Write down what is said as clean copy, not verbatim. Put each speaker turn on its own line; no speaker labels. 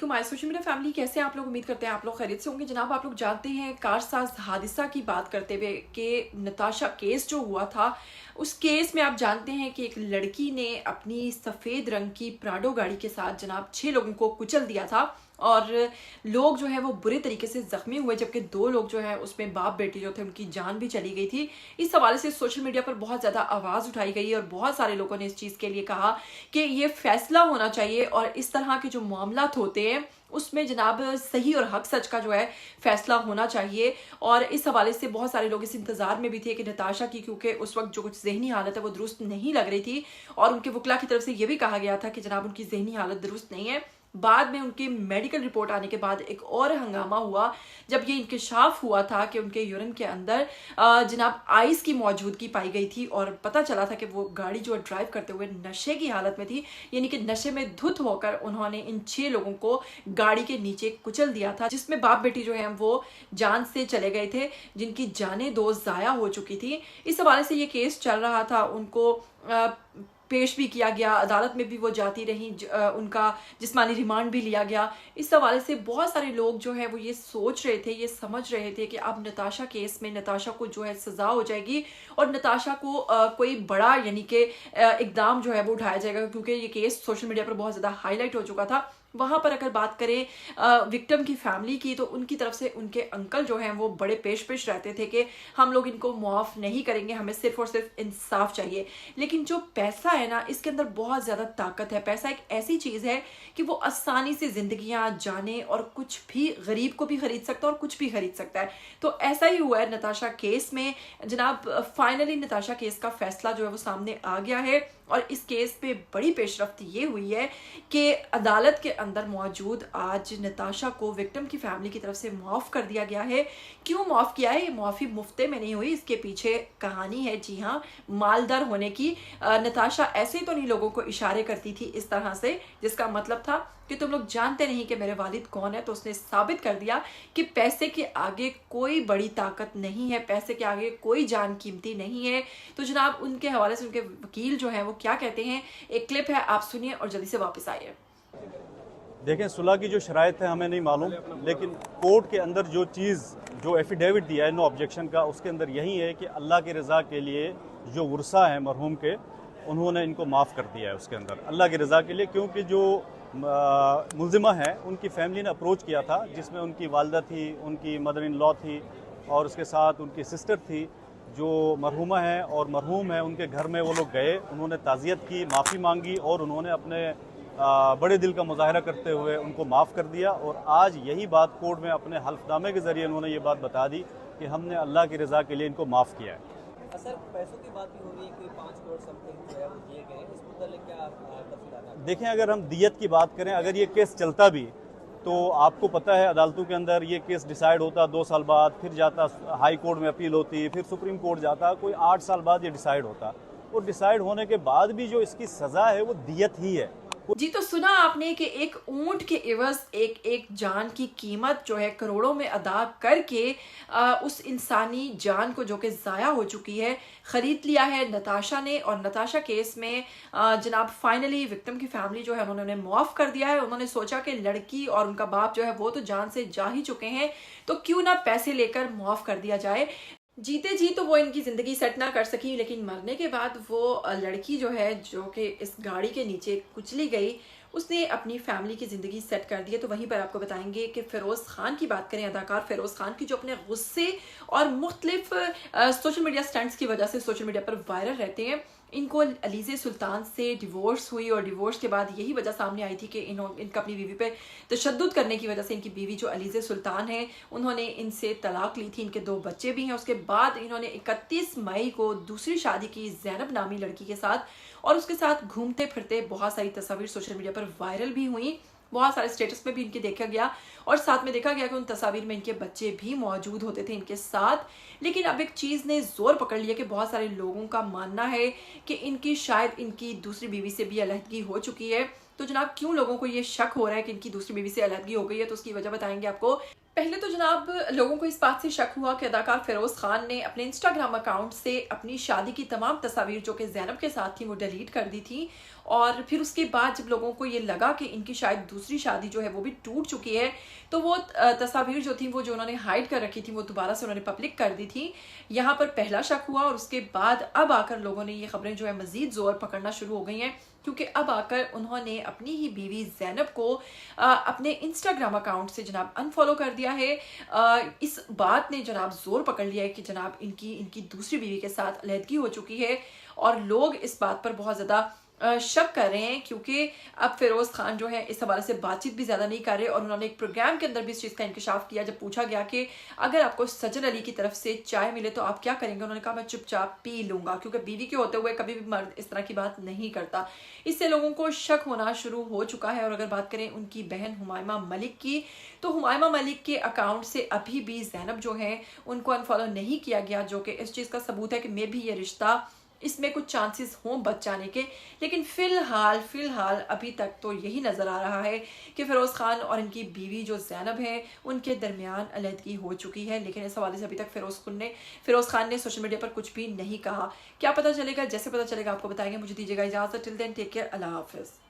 वालेकुम my social media family, कैसे हैं आप लोग। उम्मीद करते हैं आप लोग खैरियत से होंगे। जनाब, आप लोग जानते हैं कारसाज हादसा की बात करते हुए कि नताशा केस जो हुआ था, उस केस में आप जानते हैं कि एक लड़की ने अपनी सफ़ेद रंग की प्राडो गाड़ी के साथ जनाब 6 लोगों को कुचल दिया था और लोग जो है वो बुरे तरीके से जख्मी हुए, जबकि 2 लोग जो है उसमें बाप बेटी जो थे उनकी जान भी चली गई थी। इस हवाले से सोशल मीडिया पर बहुत ज़्यादा आवाज़ उठाई गई और बहुत सारे लोगों ने इस चीज़ के लिए कहा कि ये फैसला होना चाहिए और इस तरह के जो मामलात होते हैं उसमें जनाब सही और हक सच का जो है फैसला होना चाहिए। और इस हवाले से बहुत सारे लोग इस इंतजार में भी थे कि नताशा की, क्योंकि उस वक्त जो कुछ जहनी हालत है वो दुरुस्त नहीं लग रही थी और उनके वकला की तरफ से ये भी कहा गया था कि जनाब उनकी जहनी हालत दुरुस्त नहीं है। बाद में उनकी मेडिकल रिपोर्ट आने के बाद एक और हंगामा हुआ जब ये इंकशाफ हुआ था कि उनके यूरिन के अंदर जनाब आइस की मौजूदगी पाई गई थी और पता चला था कि वो गाड़ी जो ड्राइव करते हुए नशे की हालत में थी, यानी कि नशे में धुत होकर उन्होंने इन 6 लोगों को गाड़ी के नीचे कुचल दिया था, जिसमें बाप बेटी जो है वो जान से चले गए थे, जिनकी जानें 2 जाया हो चुकी थी। इस हवाले से ये केस चल रहा था, उनको पेश भी किया गया, अदालत में भी वो जाती रही, उनका जिस्मानी रिमांड भी लिया गया। इस हवाले से बहुत सारे लोग जो है वो ये सोच रहे थे, ये समझ रहे थे कि अब नताशा केस में नताशा को जो है सजा हो जाएगी और नताशा को कोई बड़ा यानी कि इकदाम जो है वो उठाया जाएगा, क्योंकि ये केस सोशल मीडिया पर बहुत ज़्यादा हाईलाइट हो चुका था। वहाँ पर अगर बात करें विक्टिम की फैमिली की, तो उनकी तरफ से उनके अंकल जो हैं वो बड़े पेश रहते थे कि हम लोग इनको मुआफ़ नहीं करेंगे, हमें सिर्फ और सिर्फ इंसाफ चाहिए। लेकिन जो पैसा है ना, इसके अंदर बहुत ज़्यादा ताकत है। पैसा एक ऐसी चीज़ है कि वो आसानी से ज़िंदगियाँ, जाने और कुछ भी गरीब को भी ख़रीद सकता है और कुछ भी ख़रीद सकता है। तो ऐसा ही हुआ है नताशा केस में। जनाब फाइनली नताशा केस का फैसला जो है वो सामने आ गया है और इस केस पे बड़ी पेशरफ्त ये हुई है कि अदालत के अंदर मौजूद आज नताशा को विक्टिम की फैमिली की तरफ से माफ़ कर दिया गया है। क्यों माफ़ किया है? ये माफ़ी मुफ्ते में नहीं हुई, इसके पीछे कहानी है, जी हाँ, मालदार होने की। नताशा ऐसे तो नहीं लोगों को इशारे करती थी इस तरह से, जिसका मतलब था कि तुम लोग जानते नहीं कि मेरे वालिद कौन है। तो उसने साबित कर दिया कि पैसे के आगे कोई बड़ी ताकत नहीं है, पैसे के आगे कोई जान कीमती नहीं है। तो जनाब उनके हवाले से उनके वकील जो है वो क्या कहते हैं, एक क्लिप है, आप सुनिए और जल्दी से वापस आइए।
देखें, सुलह की जो शराइत है हमें नहीं मालूम, लेकिन कोर्ट के अंदर जो एफिडेविट दिया है नो ऑब्जेक्शन का, उसके अंदर यही है कि अल्लाह की रज़ा के लिए जो वर्सा है मरहूम के, उन्होंने इनको माफ़ कर दिया है उसके अंदर अल्लाह की रज़ा के लिए। क्योंकि जो मुल्ज़िमा है उनकी फैमिली ने अप्रोच किया था, जिसमें उनकी वालदा थी, उनकी मदर इन लॉ थी और उसके साथ उनकी सिस्टर थी जो मरहूमा है और मरहूम है। उनके घर में वो लोग गए, उन्होंने ताज़ियत की, माफ़ी मांगी और उन्होंने अपने बड़े दिल का मुजाहरा करते हुए उनको माफ़ कर दिया। और आज यही बात कोर्ट में अपने हल्फनामे के ज़रिए उन्होंने ये बात बता दी कि हमने अल्लाह की रज़ा के लिए इनको माफ़ किया है।
सर, पैसों की बात भी हो रही है, कोई 5 करोड़ समथिंग जो है वो दिए गए, इस मुद्दे में क्या तफसीलात?
देखें, अगर हम दियत की बात करें, अगर ये केस चलता भी तो आपको पता है अदालतों के अंदर ये केस डिसाइड होता 2 साल बाद, फिर जाता हाई कोर्ट में अपील होती, फिर सुप्रीम कोर्ट जाता, कोई 8 साल बाद ये डिसाइड होता। और डिसाइड होने के बाद भी जो इसकी सज़ा है वो दियत ही है।
जी, तो सुना आपने कि एक ऊंट के एवज एक एक जान की कीमत जो है करोड़ों में अदा करके उस इंसानी जान को जो कि ज़ाया हो चुकी है ख़रीद लिया है नताशा ने। और नताशा केस में जनाब फाइनली विक्टिम की फैमिली जो है उन्होंने माफ़ कर दिया है। उन्होंने सोचा कि लड़की और उनका बाप जो है वो तो जान से जा ही चुके हैं, तो क्यों ना पैसे लेकर माफ़ कर दिया जाए। जीते जी तो वो इनकी ज़िंदगी सेट ना कर सकी, लेकिन मरने के बाद वो लड़की जो है जो कि इस गाड़ी के नीचे कुचली गई, उसने अपनी फैमिली की ज़िंदगी सेट कर दी है। तो वहीं पर आपको बताएंगे कि फ़िरोज़ खान की बात करें, अदाकार फ़िरोज़ खान की, जो अपने गुस्से और मुख्तलिफ सोशल मीडिया स्टंट्स की वजह से सोशल मीडिया पर वायरल रहते हैं। इनको अलीज़े सुल्तान से डिवोर्स हुई और डिवोर्स के बाद यही वजह सामने आई थी कि इनका अपनी बीवी पे तशद्दुद करने की वजह से इनकी बीवी जो अलीज़े सुल्तान है उन्होंने इनसे तलाक ली थी। इनके 2 बच्चे भी हैं। उसके बाद इन्होंने 31 मई को दूसरी शादी की ज़ैनब नामी लड़की के साथ, और उसके साथ घूमते फिरते बहुत सारी तस्वीर सोशल मीडिया पर वायरल भी हुई, बहुत सारे स्टेटस में भी इनके देखा गया और साथ में देखा गया कि उन तस्वीर में इनके बच्चे भी मौजूद होते थे इनके साथ। लेकिन अब एक चीज़ ने जोर पकड़ लिया कि बहुत सारे लोगों का मानना है कि इनकी शायद इनकी दूसरी बीवी से भी अलहदगी हो चुकी है। तो जनाब क्यों लोगों को ये शक हो रहा है कि इनकी दूसरी बीवी से अलहदगी हो गई है, तो उसकी वजह बताएंगे आपको। पहले तो जनाब लोगों को इस बात से शक हुआ कि अदाकार फिरोज खान ने अपने इंस्टाग्राम अकाउंट से अपनी शादी की तमाम तस्वीर जो कि ज़ैनब के साथ थी वो डिलीट कर दी थी। और फिर उसके बाद जब लोगों को ये लगा कि इनकी शायद दूसरी शादी जो है वो भी टूट चुकी है, तो वो तस्वीर जो थी वो जो उन्होंने हाइड कर रखी थी वो दोबारा से उन्होंने पब्लिक कर दी थी। यहाँ पर पहला शक हुआ और उसके बाद अब आकर लोगों ने ये खबरें जो है मजीद जोर पकड़ना शुरू हो गई हैं, क्योंकि अब आकर उन्होंने अपनी ही बीवी ज़ैनब को अपने इंस्टाग्राम अकाउंट से जनाब अनफॉलो कर दिया है। इस बात ने जनाब जोर पकड़ लिया है कि जनाब इनकी दूसरी बीवी के साथ अलहदगी हो चुकी है और लोग इस बात पर बहुत ज़्यादा शक कर रहे हैं, क्योंकि अब फिरोज खान जो है इस हवाले से बातचीत भी ज़्यादा नहीं कर रहे। और उन्होंने एक प्रोग्राम के अंदर भी इस चीज़ का इंकशाफ किया। जब पूछा गया कि अगर आपको सजन अली की तरफ से चाय मिले तो आप क्या करेंगे, उन्होंने कहा मैं चुपचाप पी लूंगा, क्योंकि बीवी के होते हुए कभी भी मर्द इस तरह की बात नहीं करता। इससे लोगों को शक होना शुरू हो चुका है। और अगर बात करें उनकी बहन हुमायमा मलिक की, तो हुमायमा मलिक के अकाउंट से अभी भी ज़ैनब जो है उनको अनफॉलो नहीं किया गया, जो कि इस चीज़ का सबूत है कि मे भी ये रिश्ता इसमें कुछ चांसेस हों बच जाने के। लेकिन फ़िलहाल अभी तक तो यही नज़र आ रहा है कि फ़िरोज़ खान और इनकी बीवी जो ज़ैनब है उनके दरमियान अलहदगी हो चुकी है। लेकिन इस हवाले से अभी तक फ़िरोज़ खान ने सोशल मीडिया पर कुछ भी नहीं कहा। क्या पता चलेगा, जैसे पता चलेगा आपको बताएंगे। मुझे दीजिएगा इजाज़त। टिल देन टेक केयर, अल्लाह हाफ़िज़।